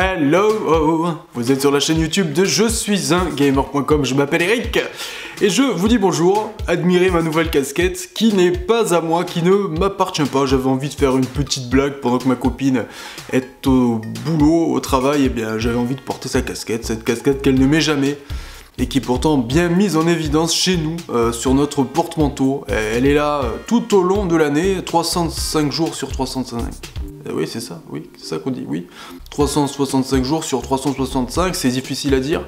Hello, vous êtes sur la chaîne YouTube de Je suis un gamer.com, je m'appelle Eric et je vous dis bonjour. Admirez ma nouvelle casquette qui n'est pas à moi, qui ne m'appartient pas. J'avais envie de faire une petite blague pendant que ma copine est au boulot, au travail, et bien j'avais envie de porter sa casquette, cette casquette qu'elle ne met jamais et qui est pourtant bien mise en évidence chez nous, sur notre porte-manteau. Elle est là tout au long de l'année, 305 jours sur 305. Oui, c'est ça qu'on dit, oui. 365 jours sur 365, c'est difficile à dire.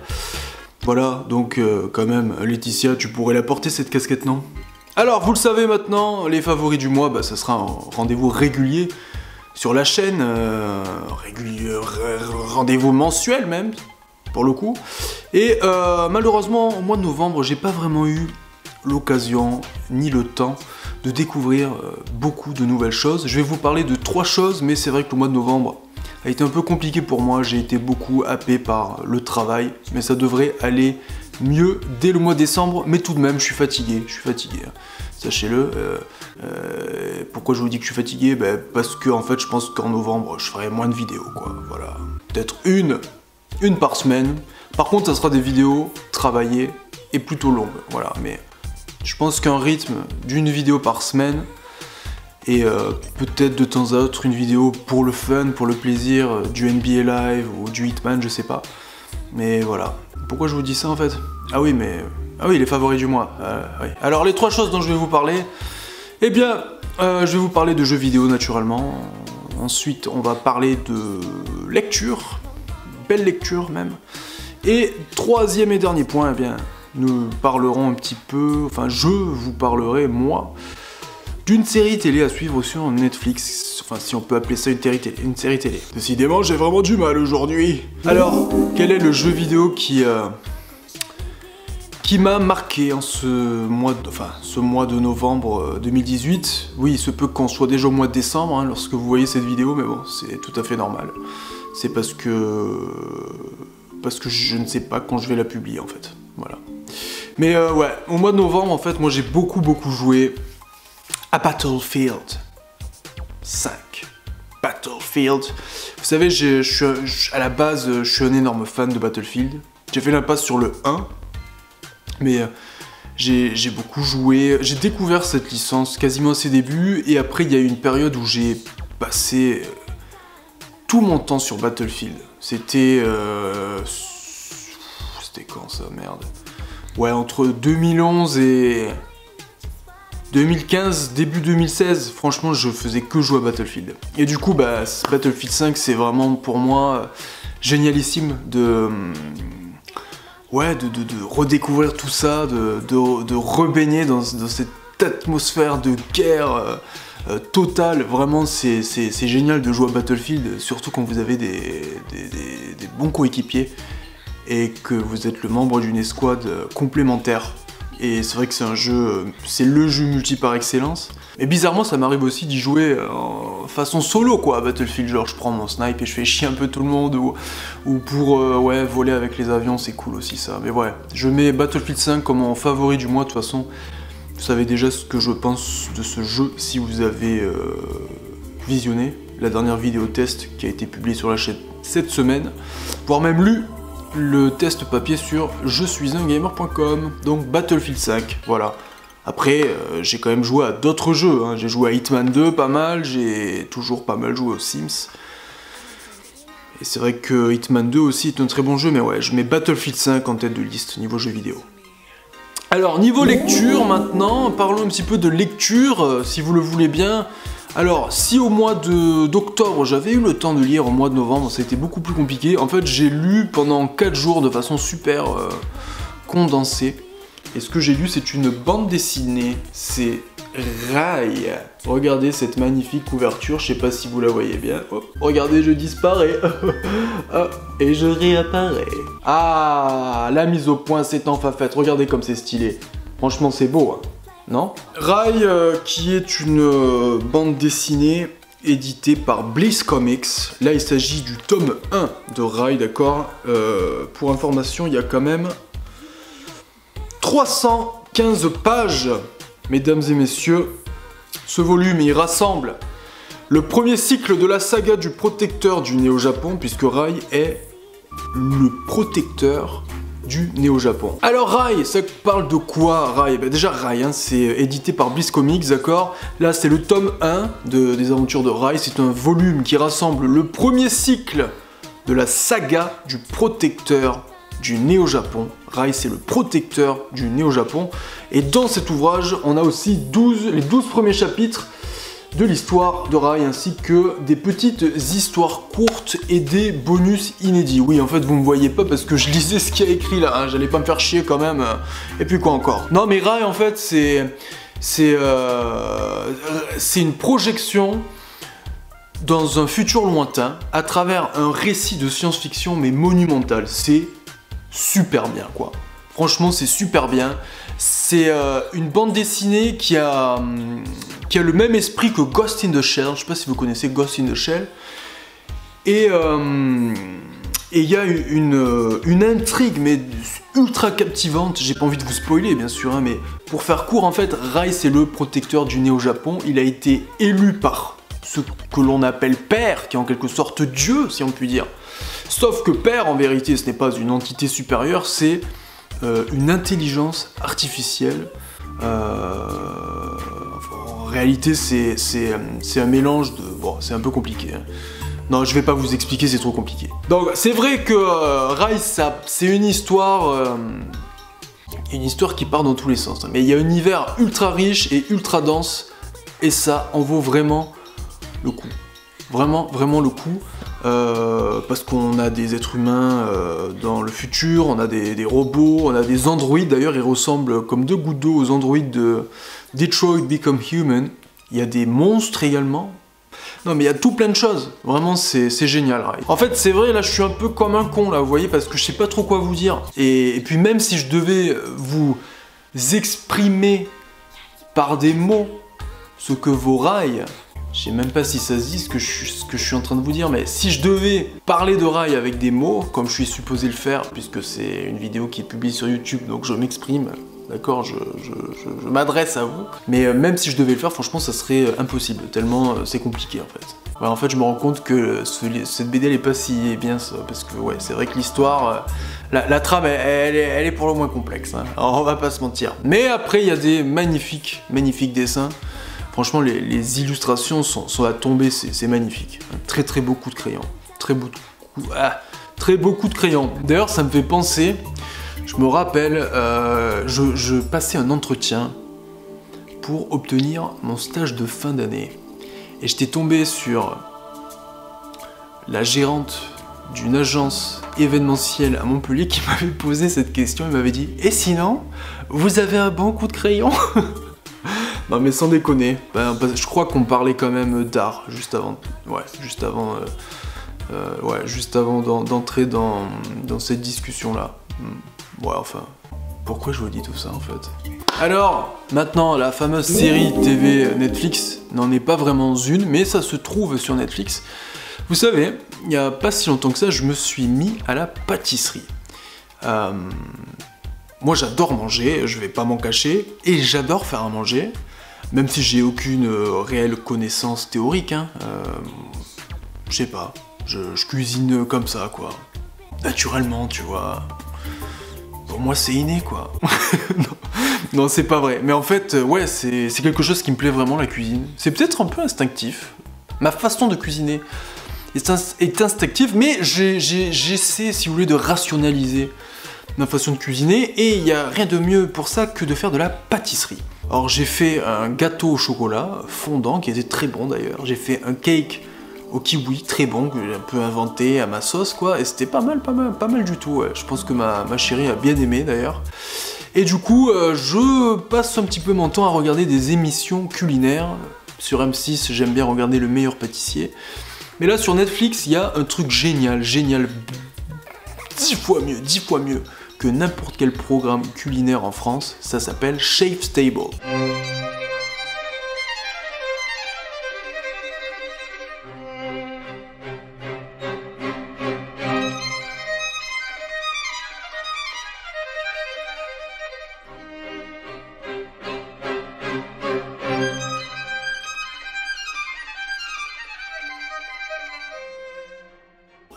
Voilà, donc quand même, Laetitia, tu pourrais la porter cette casquette, non? Alors, vous le savez maintenant, les favoris du mois, ça sera un rendez-vous régulier sur la chaîne, rendez-vous mensuel même, pour le coup. Et malheureusement, au mois de novembre, j'ai pas vraiment eu l'occasion, ni le temps de découvrir beaucoup de nouvelles choses. Je vais vous parler de 3 choses, mais c'est vrai que le mois de novembre a été un peu compliqué pour moi. J'ai été beaucoup happé par le travail, mais ça devrait aller mieux dès le mois de décembre. Mais tout de même, je suis fatigué, hein. Sachez-le. Pourquoi je vous dis que je suis fatigué? Parce que en fait, je pense qu'en novembre, je ferai moins de vidéos, quoi. Voilà, peut-être une par semaine. Par contre, ça sera des vidéos travaillées et plutôt longues. Voilà, mais je pense qu'un rythme d'une vidéo par semaine et peut-être de temps à autre une vidéo pour le fun, pour le plaisir, du NBA Live ou du Hitman, je sais pas. Mais voilà. Pourquoi je vous dis ça en fait? Ah oui, les favoris du mois. Oui. Alors les 3 choses dont je vais vous parler, eh bien, je vais vous parler de jeux vidéo naturellement. Ensuite, on va parler de lecture, belle lecture même. Et 3e et dernier point, eh bien, nous parlerons un petit peu, enfin je vous parlerai, moi, d'une série télé à suivre sur Netflix, enfin si on peut appeler ça une série télé. Décidément, j'ai vraiment du mal aujourd'hui. Alors, quel est le jeu vidéo qui m'a marqué en ce mois de novembre 2018? Oui, il se peut qu'on soit déjà au mois de décembre, hein, lorsque vous voyez cette vidéo, mais bon, c'est tout à fait normal. C'est parce que je ne sais pas quand je vais la publier en fait, voilà. Mais ouais, au mois de novembre, en fait, moi j'ai beaucoup joué à Battlefield 5. Battlefield. Vous savez, à la base, je suis un énorme fan de Battlefield. J'ai fait l'impasse sur le 1, mais j'ai beaucoup joué. J'ai découvert cette licence quasiment à ses débuts, et après, il y a eu une période où j'ai passé tout mon temps sur Battlefield. C'était quand ça, merde? Ouais, entre 2011 et 2015, début 2016, franchement, je faisais que jouer à Battlefield. Et du coup, Battlefield 5, c'est vraiment pour moi génialissime de redécouvrir tout ça, de rebaigner dans cette atmosphère de guerre totale. Vraiment, c'est génial de jouer à Battlefield, surtout quand vous avez des bons coéquipiers et que vous êtes le membre d'une escouade complémentaire. Et c'est vrai que c'est un jeu, c'est le jeu multi par excellence. Et bizarrement, ça m'arrive aussi d'y jouer en façon solo, quoi, à Battlefield. Genre, je prends mon snipe et je fais chier un peu tout le monde, ou pour voler avec les avions, c'est cool aussi ça. Mais ouais, je mets Battlefield 5 comme mon favori du mois. De toute façon, vous savez déjà ce que je pense de ce jeu si vous avez visionné la dernière vidéo test qui a été publiée sur la chaîne cette semaine, voire même lu le test papier sur je suis un gamer.com. Donc Battlefield 5, voilà. Après, j'ai quand même joué à d'autres jeux, hein. J'ai joué à Hitman 2 pas mal, j'ai toujours pas mal joué aux Sims. Et c'est vrai que Hitman 2 aussi est un très bon jeu, mais ouais, je mets Battlefield 5 en tête de liste niveau jeux vidéo. Alors, niveau lecture maintenant, parlons un petit peu de lecture, si vous le voulez bien. Alors, si au mois d'octobre, j'avais eu le temps de lire, au mois de novembre, ça a été beaucoup plus compliqué. En fait, j'ai lu pendant 4 jours de façon super condensée. Et ce que j'ai lu, c'est une bande dessinée. C'est Rai. Regardez cette magnifique couverture, je sais pas si vous la voyez bien. Hop, regardez, je disparais. Et je réapparais. Ah, la mise au point, c'est enfin faite. Regardez comme c'est stylé. Franchement, c'est beau, hein. Non? Rai, qui est une bande dessinée éditée par Bliss Comics. Là, il s'agit du tome 1 de Rai, d'accord? Pour information, il y a quand même 315 pages, mesdames et messieurs. Ce volume, il rassemble Le premier cycle de la saga du protecteur du Néo-Japon, puisque Rai est le protecteur du Néo-Japon. Alors Rai, ça parle de quoi Rai? Bah déjà Rai, hein, c'est édité par Bliss Comics, d'accord? Là c'est le tome 1 des aventures de Rai, c'est un volume qui rassemble le premier cycle de la saga du protecteur du Néo-Japon. Rai c'est le protecteur du Néo-Japon, et dans cet ouvrage on a aussi les 12 premiers chapitres de l'histoire de Rai, ainsi que des petites histoires courtes et des bonus inédits. Oui, en fait, vous me voyez pas parce que je lisais ce qu'il y a écrit là, hein. J'allais pas me faire chier quand même. Et puis quoi encore? Non, mais Rai, en fait, c'est une projection dans un futur lointain, à travers un récit de science-fiction, mais monumental. C'est super bien, quoi. Franchement, c'est super bien. C'est une bande dessinée qui a le même esprit que Ghost in the Shell. Je sais pas si vous connaissez Ghost in the Shell. Et il y a une intrigue, mais ultra captivante. J'ai pas envie de vous spoiler, bien sûr, hein, mais pour faire court, en fait, Rai, c'est le protecteur du Néo-Japon. Il a été élu par ce que l'on appelle Père, qui est en quelque sorte Dieu, si on peut dire. Sauf que Père, en vérité, ce n'est pas une entité supérieure, c'est une intelligence artificielle. En réalité, c'est un mélange de... Bon, c'est un peu compliqué. Hein. Non, je vais pas vous expliquer, c'est trop compliqué. Donc, c'est vrai que Rai, c'est une histoire qui part dans tous les sens. Mais il y a un univers ultra riche et ultra dense, et ça en vaut vraiment le coup. Vraiment, vraiment le coup. Parce qu'on a des êtres humains dans le futur, on a des robots, on a des androïdes, d'ailleurs ils ressemblent comme deux gouttes d'eau aux androïdes de Detroit Become Human. Il y a des monstres également. Non mais il y a tout plein de choses, vraiment c'est génial Rai. En fait c'est vrai, là je suis un peu comme un con là, vous voyez, parce que je sais pas trop quoi vous dire. Et puis même si je devais vous exprimer par des mots ce que vaut Rai, je sais même pas si ça se dit ce que je suis en train de vous dire, mais si je devais parler de Rai avec des mots, comme je suis supposé le faire, puisque c'est une vidéo qui est publiée sur YouTube, donc je m'exprime, d'accord, je m'adresse à vous, mais même si je devais le faire, franchement, ça serait impossible, tellement c'est compliqué en fait. Ouais, en fait, je me rends compte que cette BD, elle est pas si bien ça, parce que ouais, c'est vrai que l'histoire, la trame, elle est pour le moins complexe, hein. Alors, on va pas se mentir. Mais après, il y a des magnifiques dessins. Franchement, les illustrations sont à tomber, c'est magnifique. Un très très beau coup de crayon. Très beau coup de crayon. D'ailleurs, ça me fait penser, je me rappelle, je passais un entretien pour obtenir mon stage de fin d'année. Et j'étais tombé sur la gérante d'une agence événementielle à Montpellier qui m'avait posé cette question. Il m'avait dit « Et sinon, vous avez un bon coup de crayon ?» Non mais sans déconner, je crois qu'on parlait quand même d'art juste avant, juste avant d'entrer dans cette discussion-là. Ouais, enfin, pourquoi je vous dis tout ça en fait? Alors, maintenant, la fameuse série TV Netflix n'en est pas vraiment une, mais ça se trouve sur Netflix. Vous savez, il n'y a pas si longtemps que ça, je me suis mis à la pâtisserie. Moi j'adore manger, je vais pas m'en cacher, et j'adore faire à manger. Même si j'ai aucune réelle connaissance théorique, hein, je sais pas, je cuisine comme ça, quoi. Naturellement, tu vois. Pour moi, c'est inné, quoi. non, c'est pas vrai. Mais en fait, ouais, c'est quelque chose qui me plaît vraiment, la cuisine. C'est peut-être un peu instinctif. Ma façon de cuisiner est instinctive, mais j'essaie, si vous voulez, de rationaliser ma façon de cuisiner, et il n'y a rien de mieux pour ça que de faire de la pâtisserie. Alors j'ai fait un gâteau au chocolat fondant qui était très bon d'ailleurs, j'ai fait un cake au kiwi très bon que j'ai un peu inventé à ma sauce quoi, et c'était pas mal du tout, ouais. Je pense que ma chérie a bien aimé d'ailleurs. Et du coup je passe un petit peu mon temps à regarder des émissions culinaires. Sur M6 j'aime bien regarder Le Meilleur Pâtissier, mais là sur Netflix il y a un truc génial, 10 fois mieux que n'importe quel programme culinaire en France, ça s'appelle Chef's Table.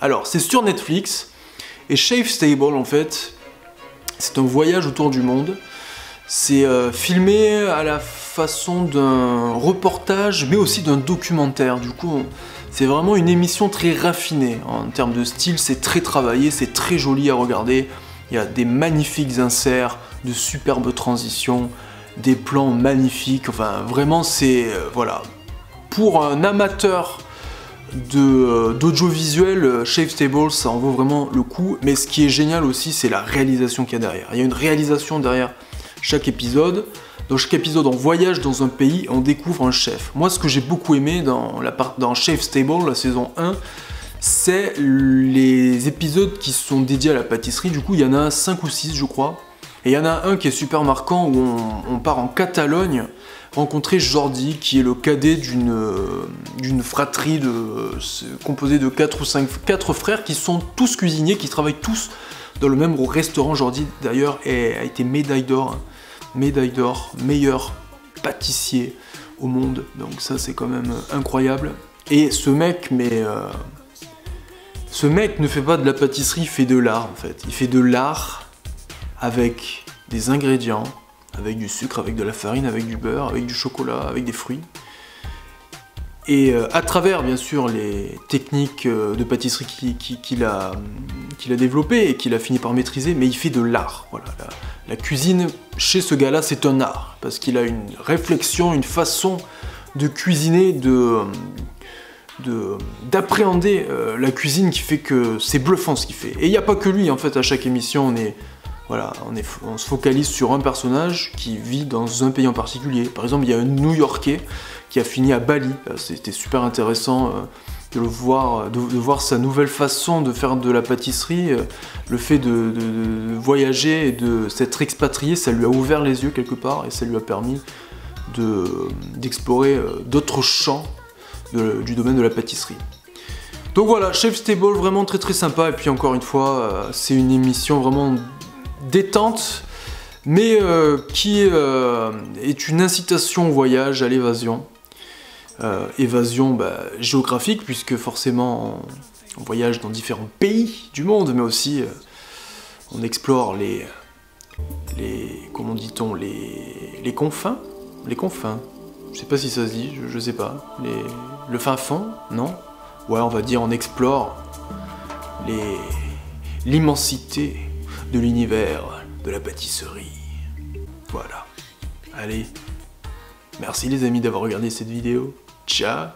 Alors, c'est sur Netflix, et Chef's Table, en fait, c'est un voyage autour du monde. C'est filmé à la façon d'un reportage, mais aussi d'un documentaire. Du coup, c'est vraiment une émission très raffinée. En termes de style, c'est très travaillé, c'est très joli à regarder. Il y a des magnifiques inserts, de superbes transitions, des plans magnifiques. Enfin, vraiment, c'est... voilà. Pour un amateur d'audiovisuel, Chef's Table, ça en vaut vraiment le coup. Mais ce qui est génial aussi, c'est la réalisation qu'il y a derrière. Il y a une réalisation derrière chaque épisode. Dans chaque épisode, on voyage dans un pays et on découvre un chef. Moi, ce que j'ai beaucoup aimé dans Chef's Table, la saison 1, c'est les épisodes qui sont dédiés à la pâtisserie. Du coup, il y en a 5 ou 6, je crois. Et il y en a un qui est super marquant où on part en Catalogne rencontrer Jordi, qui est le cadet d'une fratrie composée de 4 frères qui sont tous cuisiniers, qui travaillent tous dans le même restaurant. Jordi, d'ailleurs, a été médaille d'or, meilleur pâtissier au monde. Donc ça, c'est quand même incroyable. Et ce mec, ce mec ne fait pas de la pâtisserie, il fait de l'art, en fait. Il fait de l'art avec des ingrédients, avec du sucre, avec de la farine, avec du beurre, avec du chocolat, avec des fruits. Et à travers, bien sûr, les techniques de pâtisserie qu'il a développées et qu'il a fini par maîtriser, mais il fait de l'art. Voilà, la cuisine, chez ce gars-là, c'est un art, parce qu'il a une réflexion, une façon de cuisiner, d'appréhender la cuisine qui fait que c'est bluffant ce qu'il fait. Et il n'y a pas que lui, en fait, à chaque émission, on se focalise sur un personnage qui vit dans un pays en particulier. Par exemple, il y a un New-Yorkais qui a fini à Bali. C'était super intéressant de voir sa nouvelle façon de faire de la pâtisserie. Le fait de voyager et de s'être expatrié, ça lui a ouvert les yeux quelque part et ça lui a permis d'explorer d'autres champs du domaine de la pâtisserie. Donc voilà, Chef's Table, vraiment très très sympa. Et puis encore une fois, c'est une émission vraiment détente, mais qui est une incitation au voyage, à l'évasion. Évasion géographique, puisque forcément on voyage dans différents pays du monde, mais aussi on explore comment dit-on, les confins, je sais pas si ça se dit, je sais pas, le fin fond, non? Ouais, on va dire on explore l'immensité de l'univers de la pâtisserie. Voilà. Allez, merci les amis d'avoir regardé cette vidéo. Ciao.